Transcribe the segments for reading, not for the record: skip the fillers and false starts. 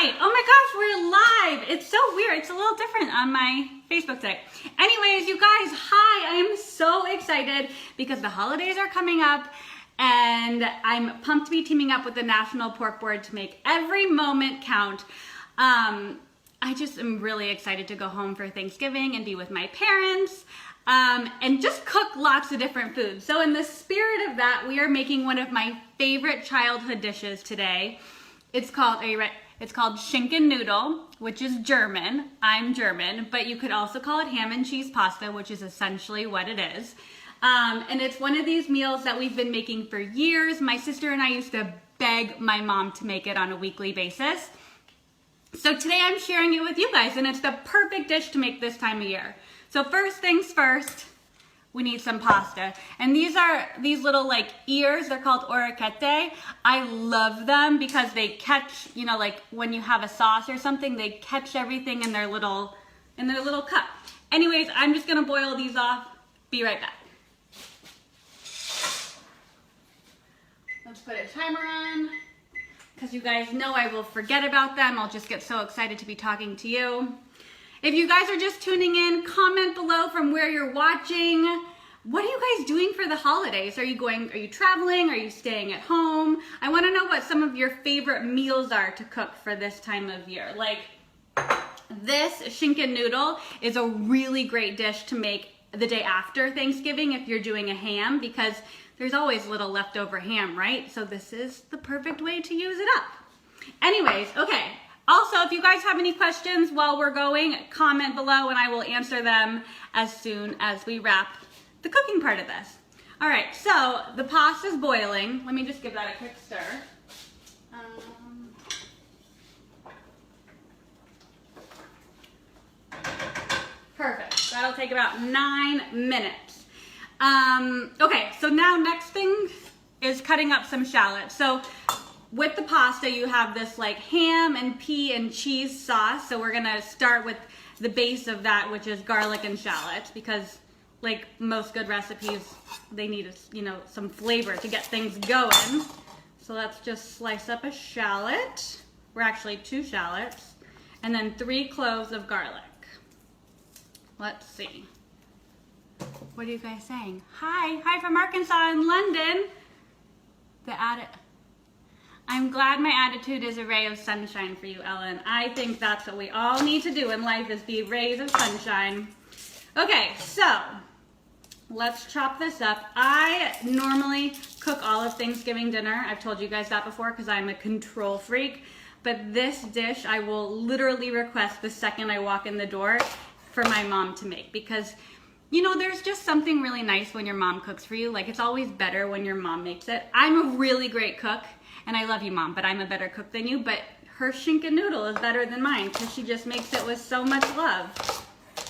Hi! Oh my gosh, we're live! It's so weird. It's a little different on my Facebook today. Anyways, you guys, hi! I am so excited because the holidays are coming up and I'm pumped to be teaming up with the National Pork Board to make every moment count. I just am really excited to go home for Thanksgiving and be with my parents and just cook lots of different foods. So in the spirit of that, we are making one of my favorite childhood dishes today. It's called, are you ready? It's called schinkennudeln, which is German. I'm German, but you could also call it ham and cheese pasta, which is essentially what it is. And it's one of these meals that we've been making for years. My sister and I used to beg my mom to make it on a weekly basis. So today I'm sharing it with you guys, and it's the perfect dish to make this time of year. So first things first, we need some pasta. And these are these little like ears, they're called orecchiette. I love them because they catch, you know, like when you have a sauce or something, they catch everything in their little cup. Anyways, I'm just gonna boil these off. Be right back. Let's put a timer on, because you guys know I will forget about them. I'll just get so excited to be talking to you. If you guys are just tuning in, comment below from where you're watching. What are you guys doing for the holidays? Are you traveling? Are you staying at home? I want to know what some of your favorite meals are to cook for this time of year. Like this schinkennudeln is a really great dish to make the day after Thanksgiving if you're doing a ham, because there's always little leftover ham, right? So this is the perfect way to use it up. Anyways, okay. Also, if you guys have any questions while we're going, comment below and I will answer them as soon as we wrap the cooking part of this. All right, so the pasta's boiling. Let me just give that a quick stir. Perfect. That'll take about 9 minutes. Okay, so now next thing is cutting up some shallots. So with the pasta, you have this like ham and pea and cheese sauce. So we're gonna start with the base of that, which is garlic and shallots, because like most good recipes, they need, you know, some flavor to get things going. So let's just slice up a shallot. We're actually 2 shallots, and then 3 cloves of garlic. Let's see. What are you guys saying? Hi from Arkansas and London. I'm glad my attitude is a ray of sunshine for you, Ellen. I think that's what we all need to do in life, is be rays of sunshine. Okay, so let's chop this up. I normally cook all of Thanksgiving dinner. I've told you guys that before because I'm a control freak. But this dish I will literally request the second I walk in the door for my mom to make, because you know, there's just something really nice when your mom cooks for you. Like, it's always better when your mom makes it. I'm a really great cook, and I love you, Mom, but I'm a better cook than you. But her schinkennudeln is better than mine because she just makes it with so much love.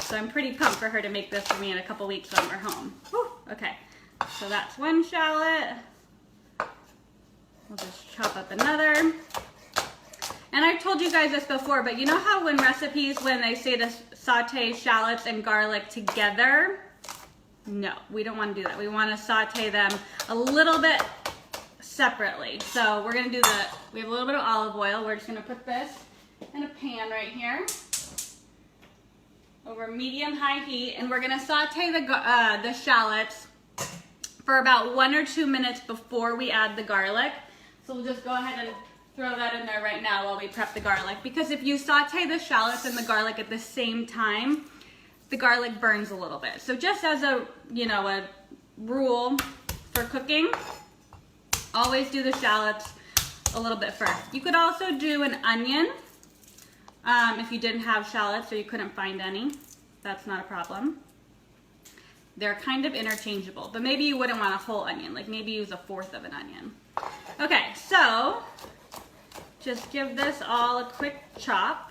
So I'm pretty pumped for her to make this for me in a couple weeks when we're home. Whew. Okay, so that's 1 shallot. We'll just chop up another. And I've told you guys this before, but you know how when recipes, when they say to saute shallots and garlic together? No, we don't want to do that. We want to saute them a little bit separately. So we're going to do we have a little bit of olive oil. We're just going to put this in a pan right here over medium-high heat, and we're going to saute the shallots for about 1 or 2 minutes before we add the garlic. So we'll just go ahead and throw that in there right now while we prep the garlic, because if you saute the shallots and the garlic at the same time, the garlic burns a little bit. So just as a, you know, a rule for cooking, always do the shallots a little bit first. You could also do an onion if you didn't have shallots or you couldn't find any. That's not a problem. They're kind of interchangeable, but maybe you wouldn't want a whole onion. Like maybe use 1/4 of an onion. Okay, so just give this all a quick chop,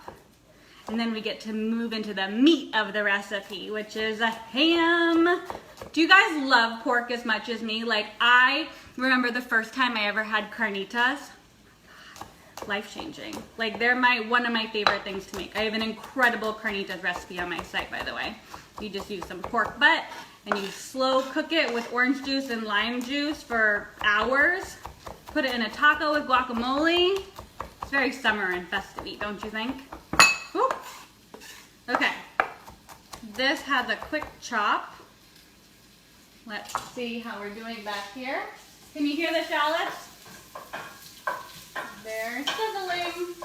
and then we get to move into the meat of the recipe, which is a ham. Do you guys love pork as much as me? Like, I remember the first time I ever had carnitas. Life-changing. Like, they're one of my favorite things to make. I have an incredible carnitas recipe on my site, by the way. You just use some pork butt, and you slow cook it with orange juice and lime juice for hours. Put it in a taco with guacamole. very summer and festive, don't you think? Woo. Okay, this has a quick chop. Let's see how we're doing back here. Can you hear the shallots? They're sizzling.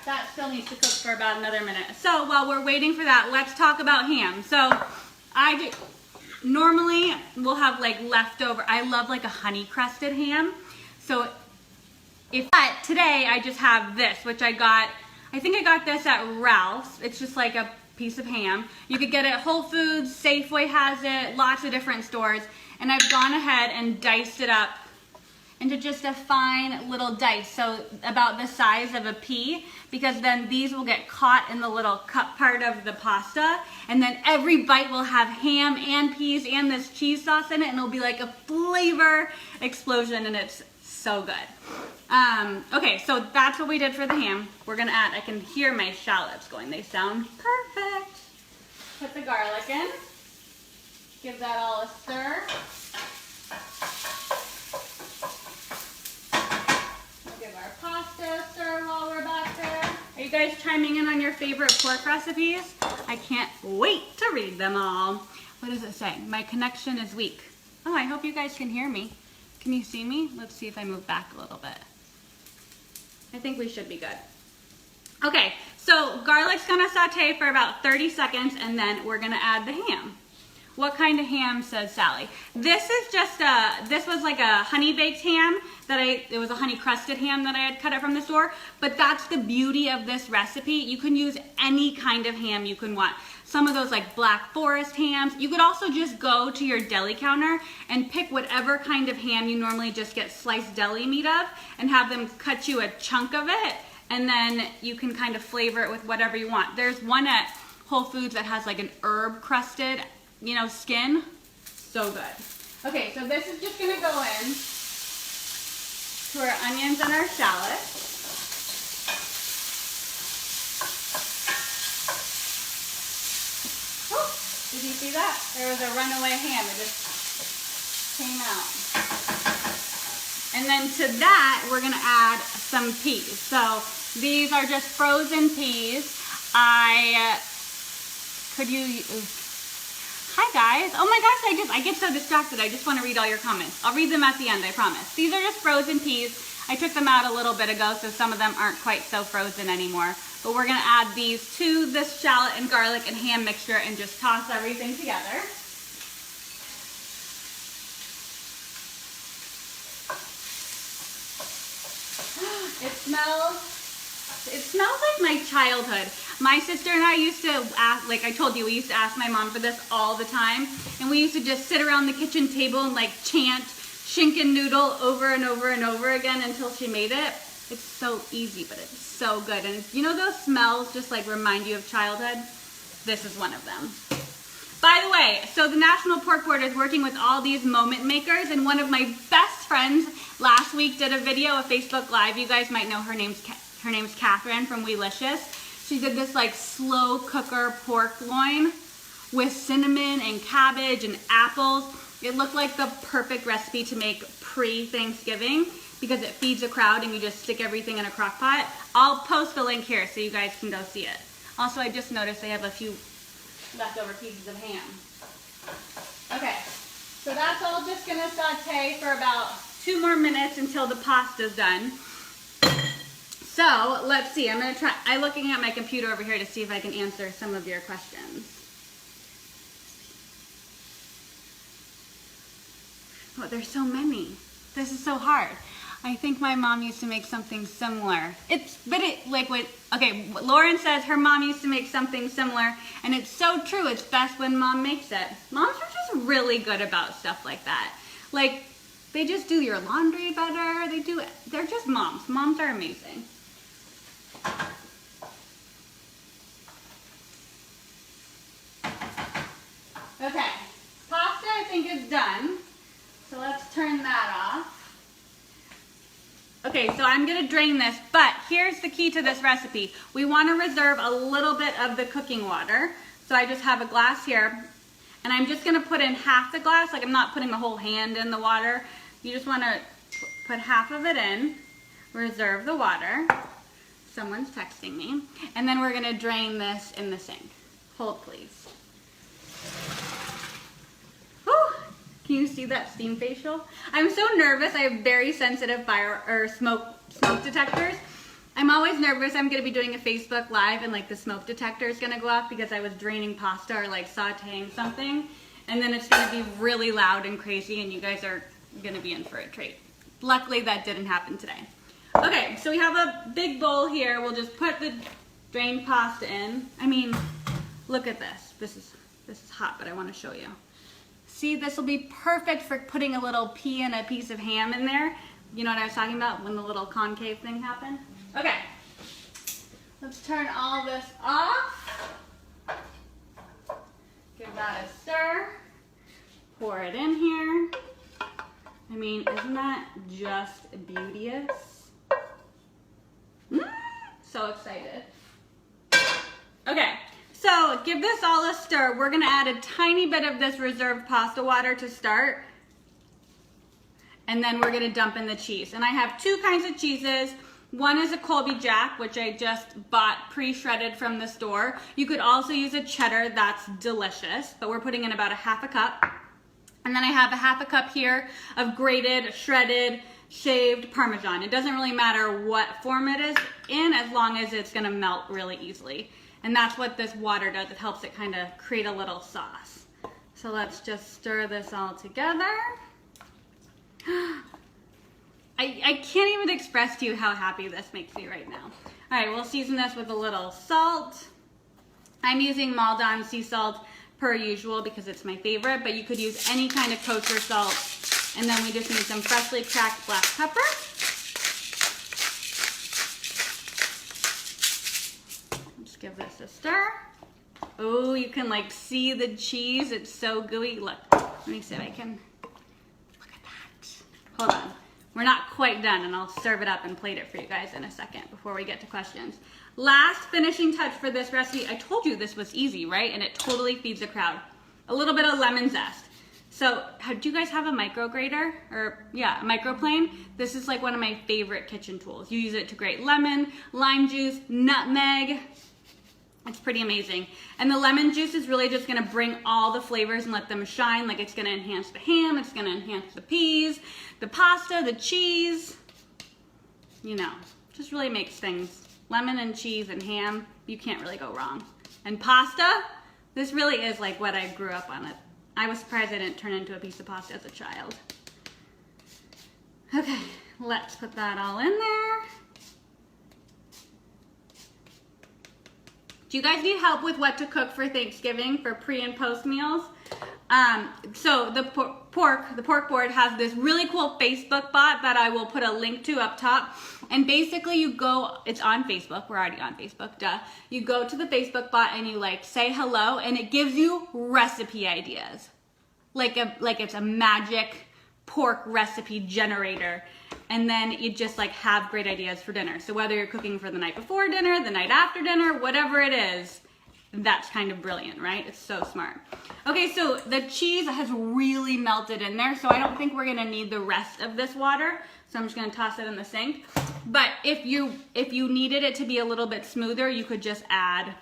That still needs to cook for about another minute. So while we're waiting for that, let's talk about ham. So normally we'll have like leftover, I love like a honey crusted ham. So but today I just have this, which I think I got this at Ralph's. It's just like a piece of ham. You could get it at Whole Foods, Safeway has it, lots of different stores. And I've gone ahead and diced it up into just a fine little dice, so about the size of a pea, because then these will get caught in the little cup part of the pasta, and then every bite will have ham and peas and this cheese sauce in it, and it'll be like a flavor explosion, and it's so good. Okay, so that's what we did for the ham. We're gonna add, I can hear my shallots going, they sound perfect. Put the garlic in, give that all a stir. Pasta stir while we're back there. Are you guys chiming in on your favorite pork recipes? I can't wait to read them all. What does it say? My connection is weak. Oh, I hope you guys can hear me. Can you see me? Let's see if I move back a little bit. I think we should be good. Okay, so garlic's gonna saute for about 30 seconds and then we're gonna add the ham. What kind of ham, says Sally? This is just this was like a honey baked ham it was a honey crusted ham that I had cut it from the store, but that's the beauty of this recipe. You can use any kind of ham you can want. Some of those like Black Forest hams. You could also just go to your deli counter and pick whatever kind of ham you normally just get sliced deli meat of and have them cut you a chunk of it, and then you can kind of flavor it with whatever you want. There's one at Whole Foods that has like an herb crusted, you know, skin. So good. Okay, so this is just gonna go in to our onions and our shallots. Oh, did you see that? There was a runaway ham, it just came out. And then to that, we're gonna add some peas. So these are just frozen peas. Hi guys. Oh my gosh, I get so distracted. I just want to read all your comments. I'll read them at the end, I promise. These are just frozen peas. I took them out a little bit ago, so some of them aren't quite so frozen anymore. But we're going to add these to this shallot and garlic and ham mixture and just toss everything together. It smells like my childhood. My sister and I used to ask, like I told you, we used to ask my mom for this all the time. And we used to just sit around the kitchen table and like chant schinkennudeln over and over and over again until she made it. It's so easy, but it's so good. And you know those smells just like remind you of childhood? This is one of them. By the way, so the National Pork Board is working with all these moment makers, and one of my best friends last week did a video, a Facebook Live. You guys might know her name's Catherine from Weelicious. She did this like slow cooker pork loin with cinnamon and cabbage and apples. It looked like the perfect recipe to make pre-Thanksgiving because it feeds a crowd and you just stick everything in a crock pot. I'll post the link here so you guys can go see it. Also, I just noticed they have a few leftover pieces of ham. Okay, so that's all just gonna saute for about 2 more minutes until the pasta's done. So let's see, I'm looking at my computer over here to see if I can answer some of your questions. Oh, there's so many. This is so hard. I think my mom used to make something similar. Lauren says her mom used to make something similar, and it's so true. It's best when mom makes it. Moms are just really good about stuff like that. Like, they just do your laundry better. They're just moms. Moms are amazing. Okay, pasta I think is done. So let's turn that off. Okay, so I'm gonna drain this, but here's the key to this recipe. We wanna reserve a little bit of the cooking water. So I just have a glass here, and I'm just gonna put in half the glass, like I'm not putting the whole hand in the water. You just wanna put half of it in. reserve the water. Someone's texting me. And then we're gonna drain this in the sink. Hold, please. Whew. Can you see that steam facial? I'm so nervous. I have very sensitive fire or smoke detectors. I'm always nervous. I'm gonna be doing a Facebook Live and like the smoke detector is gonna go off because I was draining pasta or like sauteing something. And then it's gonna be really loud and crazy and you guys are gonna be in for a treat. Luckily that didn't happen today. Okay, so we have a big bowl here. We'll just put the drained pasta in. I mean, look at this. This is hot, but I wanna show you. See, this will be perfect for putting a little pea and a piece of ham in there. You know what I was talking about when the little concave thing happened? Okay, let's turn all this off. Give that a stir. Pour it in here. I mean, isn't that just beauteous? So excited. Okay, so give this all a stir. We're gonna add a tiny bit of this reserved pasta water to start. And then we're gonna dump in the cheese. And I have two kinds of cheeses. One is a Colby Jack, which I just bought pre-shredded from the store. You could also use a cheddar, that's delicious, but we're putting in about a half a cup. And then I have a half a cup here of grated, shredded, shaved Parmesan. It doesn't really matter what form it is in as long as it's gonna melt really easily. And that's what this water does. It helps it kind of create a little sauce. So let's just stir this all together. I can't even express to you how happy this makes me right now. All right, we'll season this with a little salt. I'm using Maldon sea salt per usual because it's my favorite, but you could use any kind of kosher salt. And then we just need some freshly cracked black pepper. Let's give this a stir. Oh, you can like see the cheese. It's so gooey. Look, let me see if I can. Look at that. Hold on. We're not quite done, and I'll serve it up and plate it for you guys in a second before we get to questions. Last finishing touch for this recipe. I told you this was easy, right? And it totally feeds the crowd. A little bit of lemon zest. So, do you guys have a micrograter? Or, yeah, a microplane? This is like one of my favorite kitchen tools. You use it to grate lemon, lime juice, nutmeg. It's pretty amazing. And the lemon juice is really just gonna bring all the flavors and let them shine. Like it's gonna enhance the ham, it's gonna enhance the peas, the pasta, the cheese. You know, just really makes things. Lemon and cheese and ham, you can't really go wrong. And pasta, this really is like what I grew up on. I was surprised I didn't turn into a piece of pasta as a child. Okay, let's put that all in there. Do you guys need help with what to cook for Thanksgiving for pre and post meals? So the pork board has this really cool Facebook bot that I will put a link to up top. And basically you go, it's on Facebook, we're already on Facebook, duh. You go to the Facebook bot and you like say hello and it gives you recipe ideas. Like it's a magic pork recipe generator. And then you just like have great ideas for dinner. So whether you're cooking for the night before dinner, the night after dinner, whatever it is, that's kind of brilliant, right? It's so smart. Okay, so the cheese has really melted in there, so I don't think we're gonna need the rest of this water. So I'm just gonna toss it in the sink. But if you needed it to be a little bit smoother, you could just add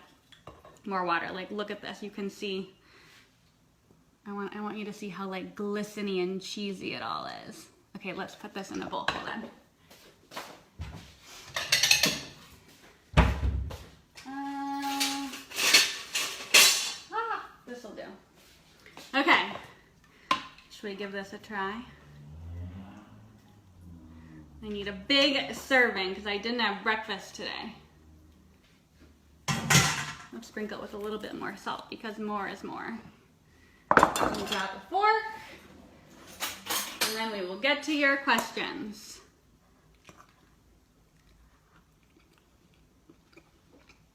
more water. Like look at this, you can see. I want you to see how like glistening and cheesy it all is. Okay, let's put this in a bowl. Hold on. This'll do. Okay. Should we give this a try? I need a big serving because I didn't have breakfast today. I'll sprinkle it with a little bit more salt because more is more. We'll grab a fork. And then we will get to your questions.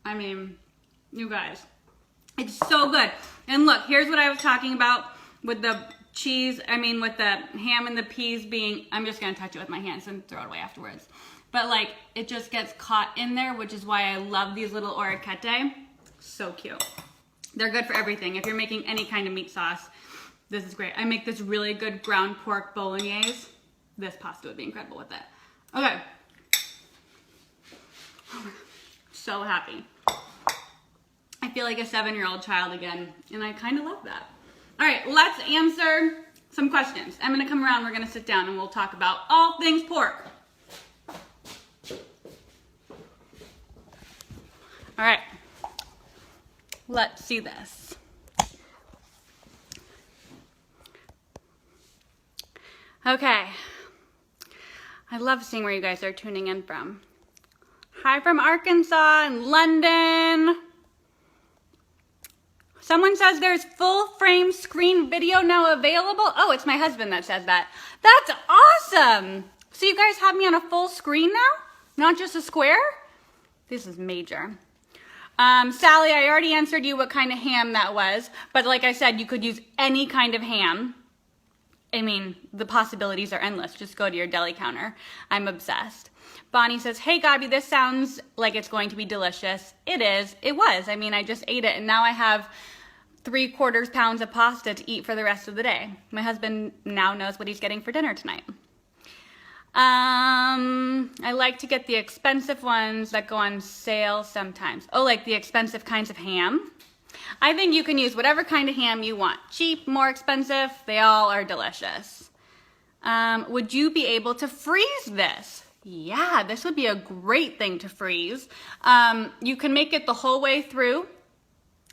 I mean, you guys, it's so good. And look, here's what I was talking about with the cheese, with the ham and the peas being, I'm just gonna touch it with my hands and throw it away afterwards. But like, it just gets caught in there, which is why I love these little orecchiette. So cute. They're good for everything. If you're making any kind of meat sauce, this is great. I make this really good ground pork bolognese. This pasta would be incredible with it. Okay, so happy. I feel like a 7-year-old child again, and I kind of love that. All right, let's answer some questions. I'm gonna come around, we're gonna sit down and we'll talk about all things pork. All right, let's see this. Okay, I love seeing where you guys are tuning in from. Hi from Arkansas and London. Someone says there's full frame screen video now available. Oh, it's my husband that says that. That's awesome. So you guys have me on a full screen now? Not just a square? This is major. Sally, I already answered you what kind of ham that was, but like I said, you could use any kind of ham. I mean, the possibilities are endless. Just go to your deli counter. I'm obsessed. Bonnie says, hey, Gaby, this sounds like it's going to be delicious. It is. It was. I mean, I just ate it, and now I have 3/4 pounds of pasta to eat for the rest of the day. My husband now knows what he's getting for dinner tonight. I like to get the expensive ones that go on sale sometimes. Oh, like the expensive kinds of ham? I think you can use whatever kind of ham you want. Cheap, more expensive, they all are delicious. Would you be able to freeze this? Yeah, this would be a great thing to freeze. You can make it the whole way through.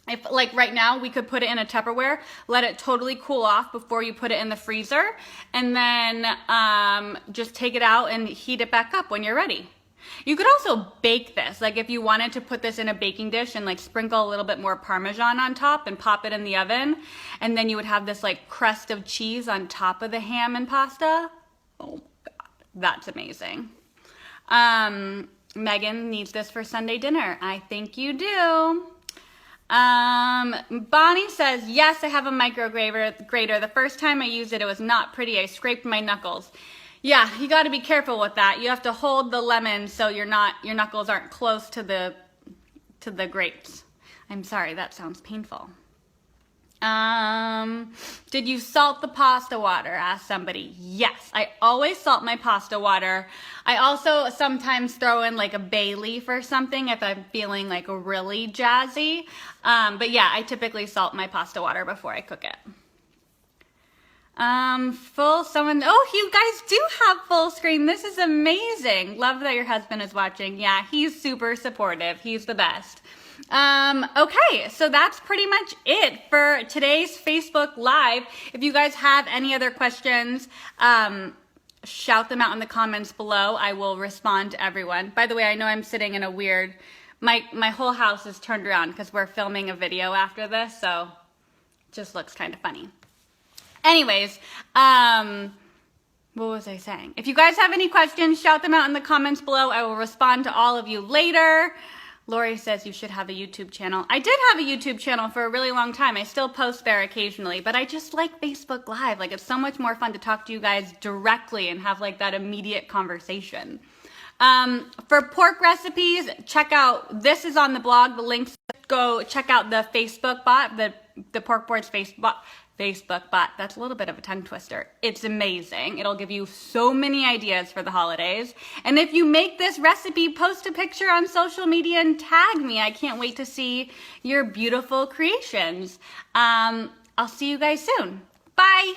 If, like right now, we could put it in a Tupperware, let it totally cool off before you put it in the freezer, and then just take it out and heat it back up when you're ready. You could also bake this, like if you wanted to put this in a baking dish and like sprinkle a little bit more Parmesan on top and pop it in the oven, and then you would have this like crust of cheese on top of the ham and pasta. Oh God, that's amazing. Megan needs this for Sunday dinner. I think you do. Bonnie says, yes, I have a micrograter. The first time I used it, it was not pretty. I scraped my knuckles. Yeah, you got to be careful with that. You have to hold the lemon so your knuckles aren't close to the grapes. I'm sorry, that sounds painful. Did you salt the pasta water? Asked somebody. Yes, I always salt my pasta water. I also sometimes throw in like a bay leaf or something if I'm feeling like really jazzy. But yeah, I typically salt my pasta water before I cook it. Oh, you guys do have full screen. This is amazing. Love that your husband is watching. Yeah, he's super supportive. He's the best. Okay, so that's pretty much it for today's Facebook Live. If you guys have any other questions, shout them out in the comments below. I will respond to everyone. By the way, I know I'm sitting in a weird, my whole house is turned around because we're filming a video after this, so it just looks kind of funny. Anyways, what was I saying? If you guys have any questions, shout them out in the comments below. I will respond to all of you later. Lori says you should have a YouTube channel. I did have a YouTube channel for a really long time. I still post there occasionally, but I just like Facebook Live. Like, it's so much more fun to talk to you guys directly and have like that immediate conversation. For pork recipes, check out, this is on the blog, the links, go check out the Facebook bot, the Pork Boards Facebook bot. That's a little bit of a tongue twister. It's amazing. It'll give you so many ideas for the holidays. And if you make this recipe, post a picture on social media and tag me. I can't wait to see your beautiful creations. I'll see you guys soon. Bye.